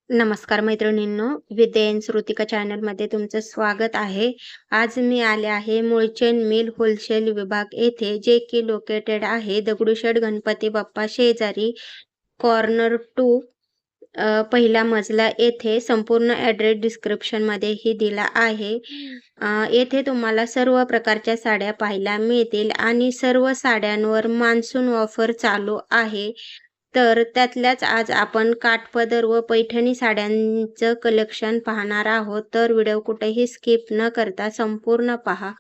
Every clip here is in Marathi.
नमस्कार मैत्रिणींनो, विद्या श्रुतिका चॅनलमध्ये तुमचं स्वागत आहे. आज मी आले आहे मुळचंद मिल होलसेल विभाग येथे, जे की लोकेटेड आहे दगडूशेठ गणपती बाप्पा शेजारी, कॉर्नर 2, पहिला मजला येथे. संपूर्ण ॲड्रेस डिस्क्रिप्शनमध्येही दिला आहे. येथे तुम्हाला सर्व प्रकारच्या साड्या पाहायला मिळतील आणि सर्व साड्यांवर मान्सून ऑफर चालू आहे. तर त्यातल्याच आज आपण काठपदर व पैठणी साड्यांचं कलेक्शन पाहणार आहोत. तर व्हिडिओ कुठेही स्किप न करता संपूर्ण पहा.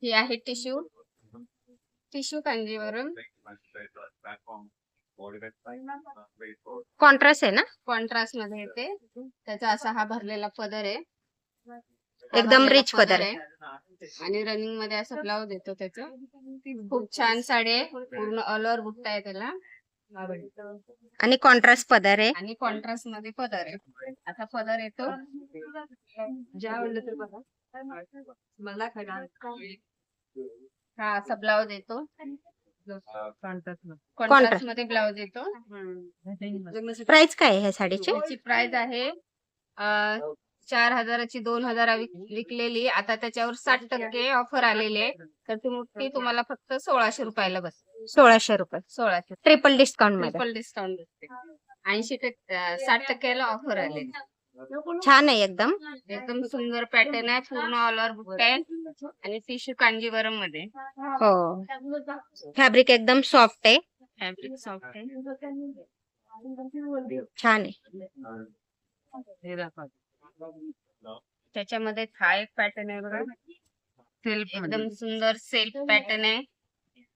ही आहे टिश्यू टिश्यू कांजीवरम कॉन्ट्रास्ट आहे ना? कॉन्ट्रास्ट मध्ये येते. त्याचा असा हा भरलेला पदर आहे, एकदम रिच पदर आहे. आणि रनिंग मध्ये असं ब्लाउज येतो. त्याचं खूप छान साडी आहे, पूर्ण ऑल ओव्हर बुट्टा आहे त्याला, आणि कॉन्ट्रास्ट पदर आहे. आणि कॉन्ट्रास्ट मध्ये पदर आहे. असा पदर येतो. हा असा ब्लाउज येतो. कॉन्ट्रास्ट मध्ये ब्लाउज येतो. प्राइस काय आहे ह्या साडीची? त्याची प्राइस आहे 4,000ची 2,000 विकलेली. आता त्याच्यावर 60% ऑफर आलेली आहे, तर ती तुम्हाला फक्त 1,600 रुपयाला बसते. 1,600 रुपये 1,600 ट्रिपल डिस्काउंट मध्ये. ट्रिपल डिस्काउंट बसते. 60% ऑफर आले. छान आहे एकदम. एकदम सुंदर पॅटर्न आहे, पूर्ण ऑल ओव्हर बुट्टा आहे, आणि टिश्यू कांजीवरम मध्ये. हो, फॅब्रिक एकदम सॉफ्ट आहे. फॅब्रिक सॉफ्ट आहे, छान आहे. त्याच्यामध्ये हा एक पॅटर्न आहे बघा, एकदम सुंदर सेल्फ पॅटर्न आहे.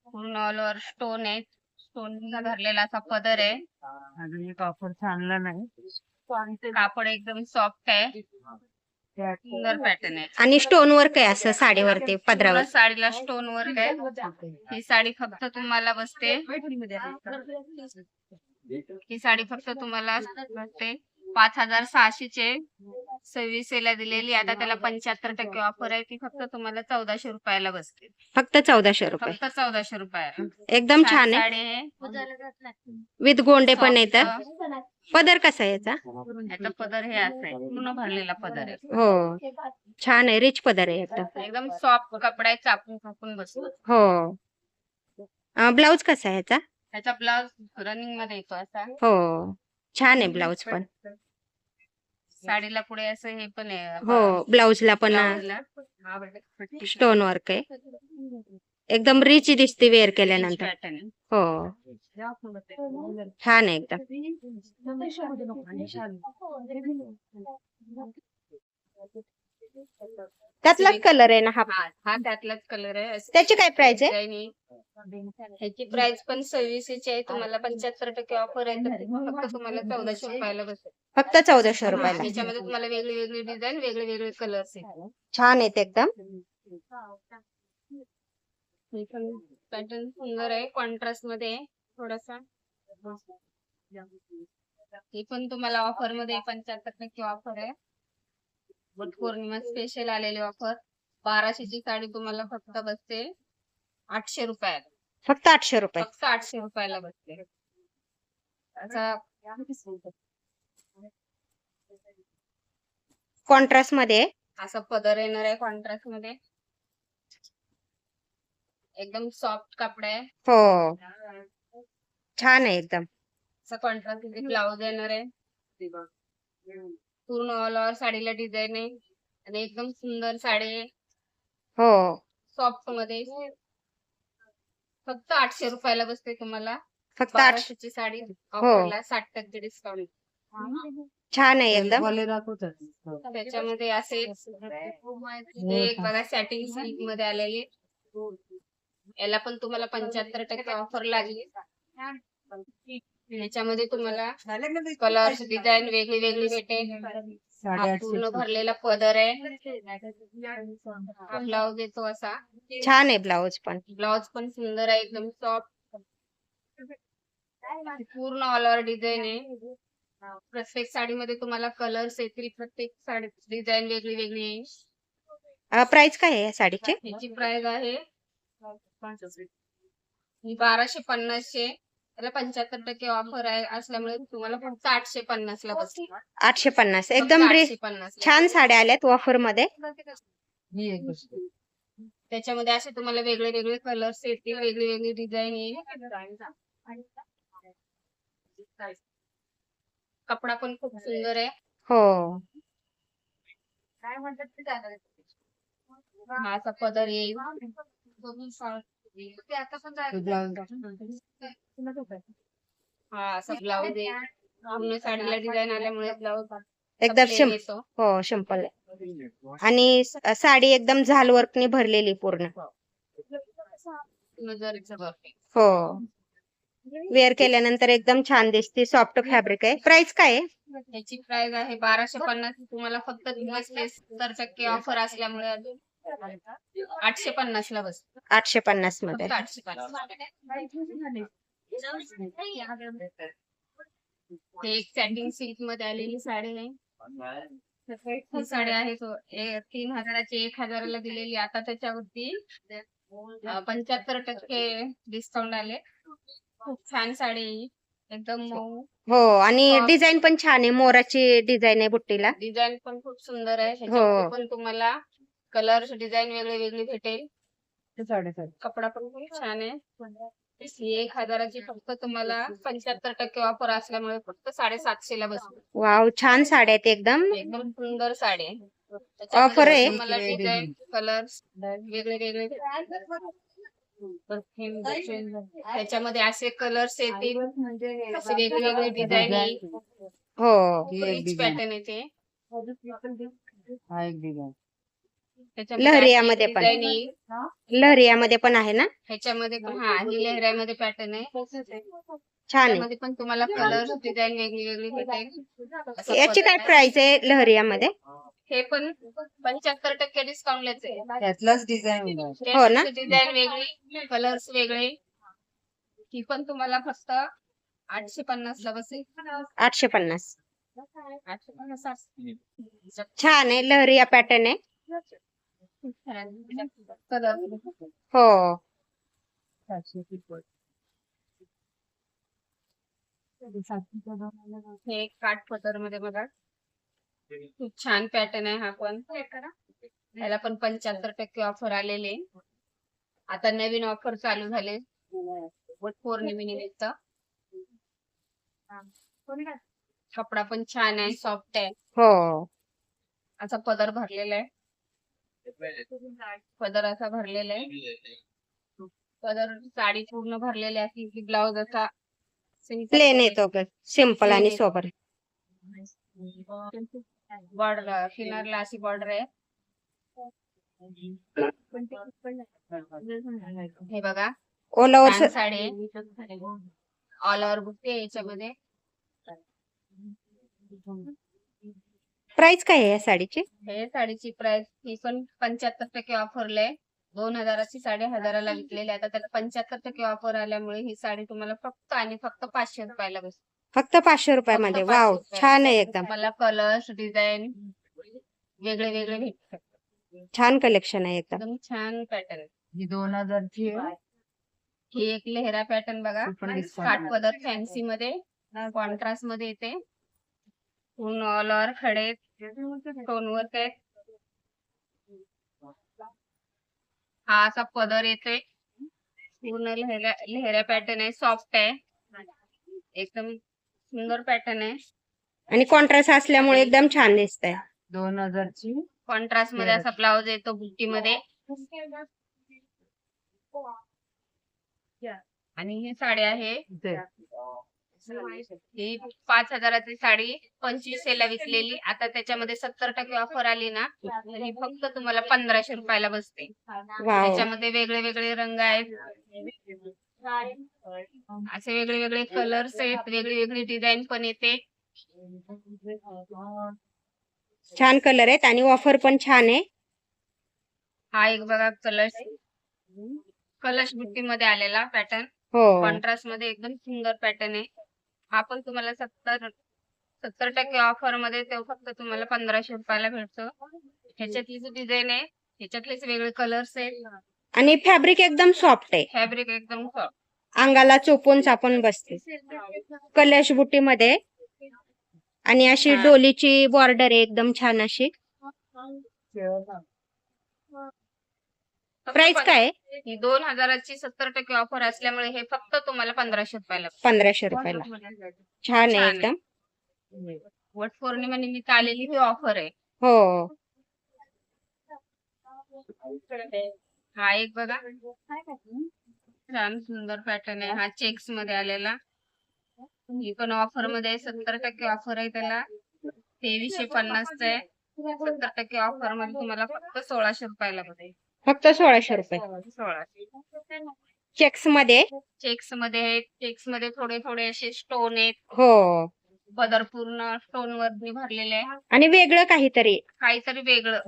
पूर्ण ऑल ओव्हर स्टोन आहे, स्टोन भरलेला असा पदर आहे. अजून एक ऑफर चांगला नाही. कापड एकदम सॉफ्ट आहे, सुंदर पॅटर्न आहे. आणि स्टोन वर्क आहे असं साडीवरती, पदरावर. पूर्ण साडीला स्टोन वर्क आहे. ही साडी फक्त तुम्हाला बसते, ही साडी फक्त तुम्हाला बसते 5,600चे. 26 ला दिलेली, आता त्याला 75% ऑफर आहे. ती फक्त तुम्हाला 1,400 रुपयाला बसते. फक्त 1,400 रुपये. फक्त 1,400 रुपयाला. एकदम छान आहे. साडी आहे, विथ गोंडे पण येतात. पदर कसा आहे याचा? याचा पदर हे असं आहे, पूर्ण भरलेला पदर आहे. हो, छान आहे, रिच पदर आहे एकदम. एकदम सॉफ्ट कपडा आहे, चापून बसतो. हो. ब्लाउज कसा आहे याचा? त्याचा ब्लाउज रनिंग मध्ये येतो असा. हो, छान आहे ब्लाउज पण. साडीला पुढे असं हे पण आहे. हो, ब्लाउजला पण ब्लाउजला स्टोन वर्क आहे. एकदम रिच दिसते वेअर केल्यानंतर. पॅटर्न आहे. हो, छान आहे एकदम. त्यातलाच कलर आहे ना हा? हा त्यातलाच कलर आहे. त्याची काय प्राइस आहे? ह्याची प्राइस पण 26ची आहे. तुम्हाला 75% ऑफर आहे, तर फक्त तुम्हाला 1,400 रुपयाला बसेल. फक्त 1,400 रुपयाला. त्याच्यामध्ये तुम्हाला वेगळी वेगळी डिझाईन, वेगळे वेगळे कलर्स आहेत. छान आहेत एकदम. पॅटर्न सुंदर आहे, कॉन्ट्रास्ट मध्ये आहे थोडासा. हे पण तुम्हाला ऑफर मध्ये 75% ऑफर आहे. वट पौर्णिमा स्पेशल आलेली ऑफर. 1,200ची साडी तुम्हाला फक्त बसते 800 रुपयाला. फक्त 800 रुपये. फक्त 800 रुपयाला बसते. असा कॉन्ट्रास्ट मध्ये आहे. असा पदर येणार आहे कॉन्ट्रास्ट मध्ये. एकदम सॉफ्ट कपडा आहे. हो, छान आहे एकदम. असा कॉन्ट्रास्ट मध्ये ब्लाउज येणार आहे. पूर्ण ऑल ओव्हर साडीला डिझाईन आहे, आणि एकदम सुंदर साडी आहे, हो, सॉफ्ट मध्ये. फक्त 800 रुपयाला बसते तुम्हाला. फक्त 800. 1,200ची साडी ऑफरला 60% डिस्काउंट. छान आहे एकदम. त्याच्यामध्ये असे हे एक बघा, सॅटिन सिल्क मध्ये आलेली. याला पण तुम्हाला 75% ऑफर लागली. याच्यामध्ये तुम्हाला कलर्स, डिझाईन वेगळी वेगळी भेटेल. हा पूर्ण भरलेला पदर आहे. हा ब्लाउज येतो असा. छान आहे ब्लाउज पण. ब्लाउज पण सुंदर आहे, एकदम सॉफ्ट. पूर्ण ऑल ओव्हर डिझाईन आहे. प्रत्येक साडीमध्ये तुम्हाला कलर्स येतील. प्रत्येक साडी डिझाईन वेगळी वेगळी आहे. प्राइस काय आहे या साडीची? याची प्राइस आहे 1,250चे. त्याला 75% ऑफर आहे असल्यामुळे तुम्हाला फक्त 850 ला बसते. 850 फक्त एकदम 850 ला. छान साड्या आल्यात ऑफर मध्ये. त्याच्यामध्ये असे तुम्हाला वेगळे वेगळे कलर्स येतील, वेगळी वेगळी डिझाईन येईल. कपडा पण खूप सुंदर आहे. हो, हा असा पदर येईल. हा असा ब्लाऊज येईल. पूर्ण साडीला डिझाईन आल्यामुळे ब्लाऊज एकदम प्लेन येतो. हो सिंपल आहे. आणि साडी एकदम झाल वर्कने भरलेली पूर्ण. जरीचं work. हो, वेअर केल्यानंतर एकदम छान दिसते. सॉफ्ट फॅब्रिक आहे. प्राइस काय आहे? त्याची प्राइस आहे 1250. तुम्हाला फक्त 70% ऑफर असल्यामुळे 850 ला बसते. 850 मध्ये. फक्त 850. हे एक सॅटिन सिल्क मध्ये आलेली साडी आहे. ही साडी आहे 3000ची 1000ला दिलेली. आता त्याच्यावरती 75% डिस्काउंट आले. खूप छान साडी आहे. एकदम मऊ. हो, आणि Soft. डिझाईन पण छान आहे. मोराची डिझाईन आहे बुट्टीला. डिझाईन पण खूप सुंदर आहे. ह्याच्यामध्ये पण तुम्हाला कलर्स डिझाईन वेगळे वेगळे भेटेल. कपडा पण खूप छान आहे. ही 1000ची फक्त तुम्हाला 75% ऑफर असल्यामुळे फक्त 750 ला बसते. वाव, छान साड्या आहेत एकदम. एकदम सुंदर साडी आहे. Offer आहे. तुम्हाला डिझाईन कलर्स वेगळे वेगळे त्याच्यामध्ये असे कलर्स येतील, असे वेगवेगळे डिझाईन येईल. हो, पॅटर्न येते. लहरियामध्ये पण. डिझाईन येईल. लहरियामध्ये पण आहे ना? ह्याच्यामध्ये पण ही लहऱ्यामध्ये पॅटर्न आहे. छान आहे. त्यामध्ये पण तुम्हाला कलर्स डिझाईन वेगळी वेगळी भेटेल. असं याची काय पदर आहे. प्राइस आहे लहरियामध्ये? हे पण 75% डिस्काउंटलाच आहे. त्यातलाच डिझाईन हो ना? डिझाईन वेगळी, कलर्स वेगळे. ही पण तुम्हाला फक्त 850 ला बसेल. 850. 850. छान आहे. लहरिया पॅटर्न आहे. कलर हो, हे काठपदर मध्ये बघा, खूप छान पॅटर्न आहे. हा पण याला पण 75% ऑफर आलेले. आता नवीन ऑफर चालू झाले पौर्णिमेनिमित्त. कपडा पण छान आहे, सॉफ्ट आहे. हो, असा पदर भरलेला आहे. पदर असा भरलेला आहे. पदर साडी पूर्ण भरलेली आहे. ब्लाउज असा प्लेन येतो सिंपल आणि Plain सोबर. बॉर्डर किनारला अशी बॉर्डर आहे. हे बघा, ऑल ओव्हर छान साडी आहे. ऑल ओव्हर बुट्टी आहे याच्यामध्ये. प्राइस काय आहे या साडीची? हे साडीची प्राइस ही पण 75% ऑफरला आहे. 2000ची साडी 1000ला विकलेली. आता त्याला 75% ऑफर आल्यामुळे ही साडी तुम्हाला फक्त आणि फक्त 500 रुपयाला बसते. फक्त 500 रुपयामध्ये. फक्त वाव, 500 छान आहे एकदम. मला कलर्स डिझाईन वेगळे वेगळे भेटतात. छान कलेक्शन आहे एकदम. एकदम छान पॅटर्न. ही 2000ची आहे. ही एक लेहरा पॅटर्न बघा, ती पण discount काठपदर फॅन्सी मध्ये कॉन्ट्रास्ट मध्ये येते. पूर्ण ऑल ओव्हर खडे स्टोन वर्क आहे. हा असा पदर येतोय. पूर्ण लेहऱ्या पॅटर्न आहे, सॉफ्ट आहे. एकदम सुंदर पॅटर्न आहे. आणि कॉन्ट्रास्ट असल्यामुळे एकदम छान दिसतंय. 2000ची कॉन्ट्रास्ट मध्ये असा ब्लाउज येतो बुट्टी मध्ये. आणि ही साडी आहे ही 5000ची साडी 2500 ला विकलेली. आता त्याच्यामध्ये 70% ऑफर आली ना, तर ही फक्त तुम्हाला 1500 रुपयाला बसते. वाव, त्याच्यामध्ये वेगळे वेगळे रंग आहेत, असे वेगळे वेगळे कलर्स आहेत, वेगळी वेगळी डिझाईन पण येते. छान कलर आहेत आणि ऑफर पण छान आहे. हा एक बघा कलश बुट्टी मध्ये आलेला पॅटर्न. हो, कॉन्ट्रास्ट मध्ये एकदम सुंदर पॅटर्न आहे. हा पण तुम्हाला 70% ऑफर मध्ये तो फक्त तुम्हाला 1500 रुपयाला भेटतो. ह्याच्यातली जी डिझाईन आहे, ह्याच्यातलेच वेगळे कलर्स आहेत. आणि फॅब्रिक एकदम सॉफ्ट आहे. फॅब्रिक एकदम सॉफ्ट. अंगाला चोपून चापून बसते. कलश बुट्टीमध्ये आणि अशी हा. डोलीची बॉर्डर आहे एकदम छान अशी. प्राइस काय आहे? ही 2000ची 70% ऑफर असल्यामुळे हे फक्त तुम्हाला 1500 रुपयाला. 1500 रुपयाला. छान आहे एकदम. वट पौर्णिमा निमित्त आलेली ही ऑफर आहे. हो. हा एक बघा छान सुंदर पॅटर्न आहे. हा चेक्स मध्ये आलेला. ही पण ऑफर मध्ये 70% ऑफर आहे त्याला. 2350 चा आहे. 70% ऑफर मध्ये तुम्हाला फक्त 1600 रुपयाला बसेल. फक्त 1600 रुपये. 1600. चेक्स मध्ये. चेक्स मध्ये थोडे थोडे असे स्टोन आहेत. हो. पदर पूर्ण स्टोन वरती भरलेले आहे. आणि वेगळं काहीतरी. काहीतरी वेगळं.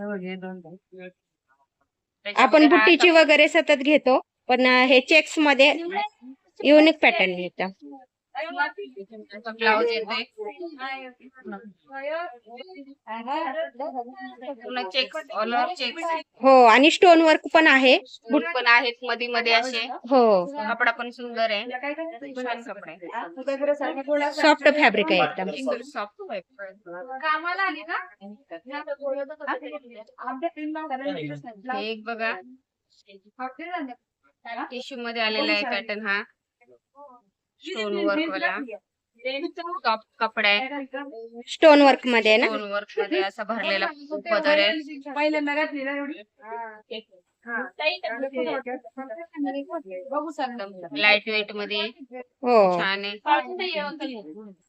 आपण बुट्टीची वगैरे सतत घेतो, पण हे चेक्स मध्ये युनिक पॅटर्न येतं. ब्लाउज येते पुन्हा चेक्स, ऑल ओव्हर चेक्स. हो आणि स्टोन वर्क पण आहे. बूट पण आहेत मध्ये मध्ये असे. हो. कपडा पण सुंदर आहे. छान कपडा आहे. सॉफ्ट फॅब्रिक आहे एकदम. एकदम सॉफ्ट कामाला आली का हे एक बघा टिश्यू मध्ये आलेला आहे पॅटर्न. हा स्टोन वर्क वाला सॉफ्ट कपडा आहे. स्टोन वर्क मध्ये ना. स्टोन वर्क मध्ये असा भरलेला पदर आहे. लाईट वेट मध्ये हो. छान आहे.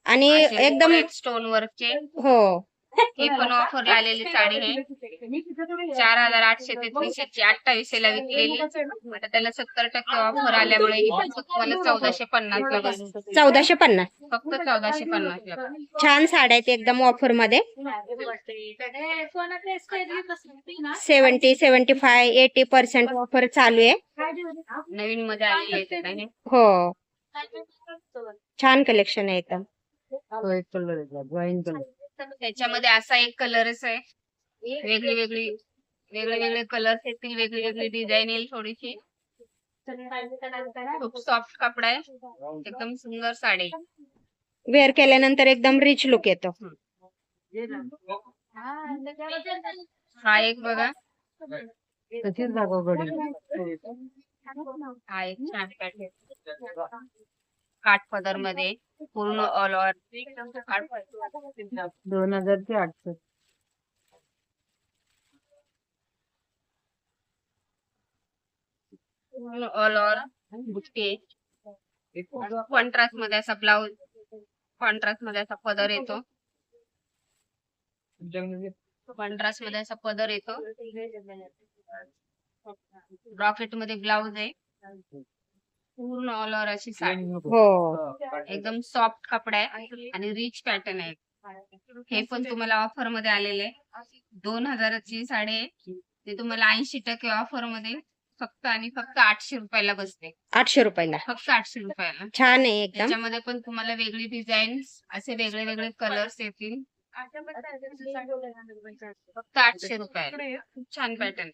आणि एकदम स्टोन वर्कचे. हो. हे पण ऑफर आलेली साडी आहे. 4800 ते 328 ला विकलेली. आता त्याला 70% ऑफर आल्यामुळे ही फक्त तुम्हाला 1450 ला बसेल. 1450. फक्त 1450 ला. छान साड्या आहेत एकदम ऑफर मध्ये. 70, 75, 80% ऑफर चालू आहे. नवीन मध्ये आलेली आहे. हो. छान कलेक्शन आहे एकदम. त्याच्यामध्ये असा एक कलरच आहे. वेगळे कलर्स येतील. वेगळी डिझाईन येईल थोडीशी. खूप सॉफ्ट कपडा आहे. एकदम सुंदर साडी. वेअर केल्यानंतर एकदम रिच लुक येतो. हा एक बघा हा एक छान पॅटर्न काठपदर मध्ये पूर्ण ऑल ओव्हर 2800. ऑल ओव्हर बुट्टे. कॉन्ट्रास्ट मध्ये असा ब्लाउज. कॉन्ट्रास्ट मध्ये असा पदर येतो. कॉन्ट्रास्ट मध्ये असा पदर येतो. रॉकेट मध्ये ब्लाउज आहे. पूर्ण ऑल ओव्हर अशी साडी. हो. एकदम सॉफ्ट कपडा आहे आणि रिच पॅटर्न आहे. हे पण तुम्हाला ऑफर मध्ये आलेले आहे. 2000ची साडी आहे. ते तुम्हाला 80% ऑफर मध्ये फक्त आणि फक्त 800 रुपयाला बसते. 800 रुपयाला. फक्त 800 रुपयाला. छान आहे एकदम. त्याच्यामध्ये पण तुम्हाला वेगळी डिझाईन असे वेगळे कलर्स येतील. फक्त 800 रुपयाला. खूप छान पॅटर्न.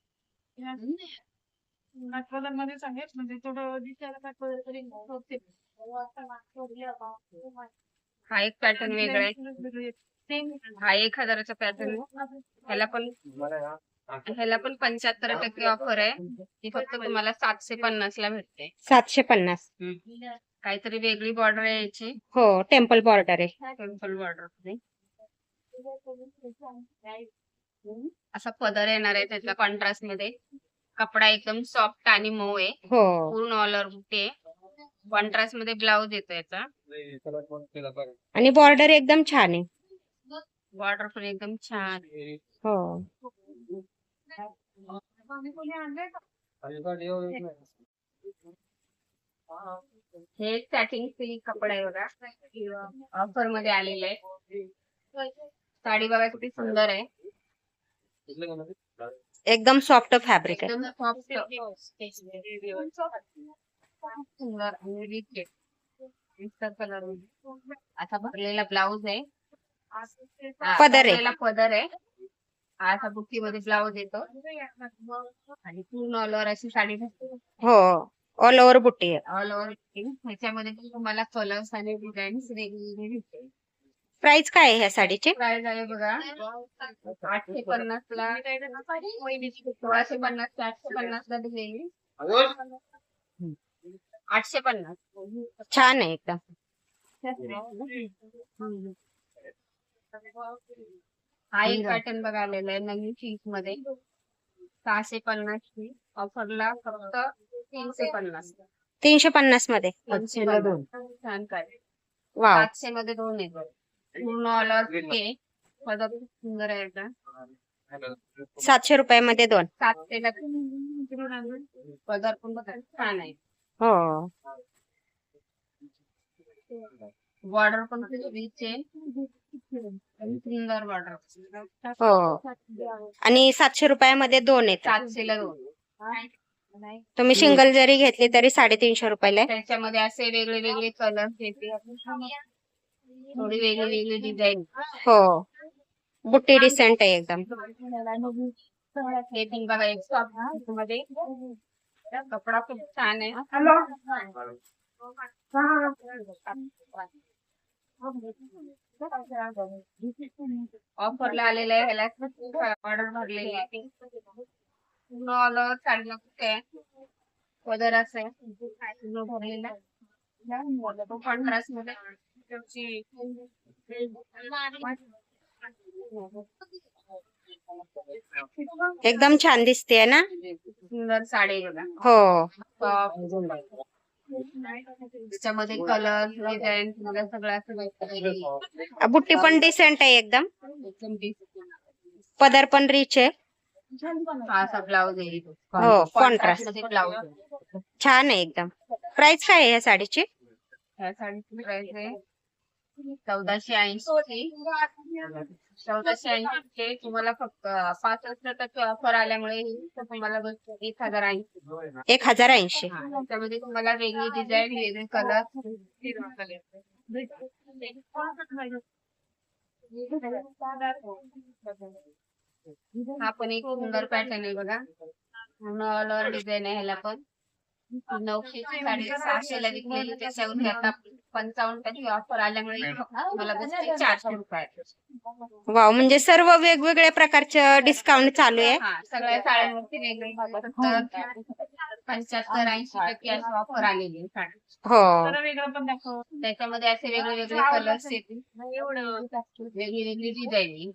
हा एक पॅटर्न वेगळा आहे. हा 1000चा पॅटर्न. ह्याला पण 75% ऑफर आहे. ती फक्त तुम्हाला 750 ला भेटते. 750. काहीतरी वेगळी बॉर्डर आहे याची. हो. टेम्पल बॉर्डर आहे. Temple border. असा पदर येणार आहे त्याचा कॉन्ट्रास्ट मध्ये. कपडा एकदम सॉफ्ट आणि मऊ आहे. हो. पूर्ण ऑल ओव्हर बुट्टे. कॉन्ट्रास्ट मध्ये ब्लाउज येतो याचा. आणि बॉर्डर एकदम छान आहे. बॉर्डर पण एकदम छान. हो. हे सॅटिन सिल्क कपडा आहे बघा. ऑफर मध्ये आलेलं आहे. साडी बघा किती सुंदर आहे. एकदम सॉफ्ट फॅब्रिक आहे. एकदम सॉफ्ट सुंदर आणि रिच आहे. कलर असा भरलेला ब्लाउज आहे. पदर आहे. भरलेला पदर आहे. असा बुट्टी मध्ये ब्लाउज येतो आणि पूर्ण ऑल ओव्हर अशी साडी भेटते. हो. ऑल ओव्हर बुट्टी आहे. ऑल ओव्हर ह्याच्यामध्ये पण तुम्हाला कलर्स आणि डिझाईन्स वेगवेगळे भेटतील. प्राइस काय आहे ह्या साडीची? प्राइस आहे बघा 850 ला 1650 ते 850 ला दिलेली. 850. छान आहे एकदम. हा एक पॅटर्न बघा आलेला आहे नवीन पीस मध्ये 650 ची ऑफरला फक्त 350. 350 मध्ये. 350. छान काय वाव. 700 मध्ये 2 येतात. पूर्ण ऑल ओव्हर के पदर खूप सुंदर आहे का 700 रुपयामध्ये 2. 700 ला पदर पण बघा छान आहे. हो. बॉर्डर पण खूप रिच आहे. सुंदर बॉर्डर. हो. आणि 700 रुपयामध्ये 2 येतात. 700 ला 2. तुम्ही सिंगल जरी घेतली तरी 350 रुपयाला आहे. त्याच्यामध्ये असे वेगळे वेगळे कलर्स येते. थोडी वेगळी वेगळी डिझाईन. हो. बुट्टी डिसेंट आहे एकदम. हे पण बघा एक सॉफ्ट मध्ये कपडा खूप छान आहे. ऑफरला आलेलं आहे ह्याला ऑर्डर भरलेली आहे. ऑल ओव्हर साडीला खूप आहे पदर असं आहे पूर्ण भरलेला कॉन्ट्रास्ट मध्ये एकदम छान दिसते ना. सुंदर साडी बघा. हो. त्याच्यामध्ये कलर डिझाईन सगळं असं भेटतं. बुट्टी पण डिसेंट आहे एकदम. एकदम decent. पदर पण रिच आहे. हा असा ब्लाउज आहे हो, contrast. मध्ये ब्लाउज आहे. छान आहे एकदम. प्राइस काय आहे या साडीची? ह्या साडीची प्राइस आहे 1480. 1480 चे तुम्हाला फक्त 65% ऑफर आल्यामुळे तुम्हाला 1080. 1080. त्यामध्ये तुम्हाला वेगळी डिझाईन वेगळे कलर हा पण एक सुंदर पॅटर्न आहे बघा. ऑल ओव्हर डिझाईन आहे ह्याला पण 900 ची साडी 600 ला विकलेली त्याच्यावर आता 55% ऑफर आल्यामुळे मला बसते 400 रुपये. वाव, म्हणजे सर्व वेगवेगळ्या प्रकारचं डिस्काउंट चालू आहे. हा सगळ्या साड्यांवरती वेगवेगळे 75-80% अशी ऑफर आलेली आहे साडी. हो. त्याच्यामध्ये असे वेगळे वेगळे कलर्स येतील वेगळी वेगळी डिझाईन.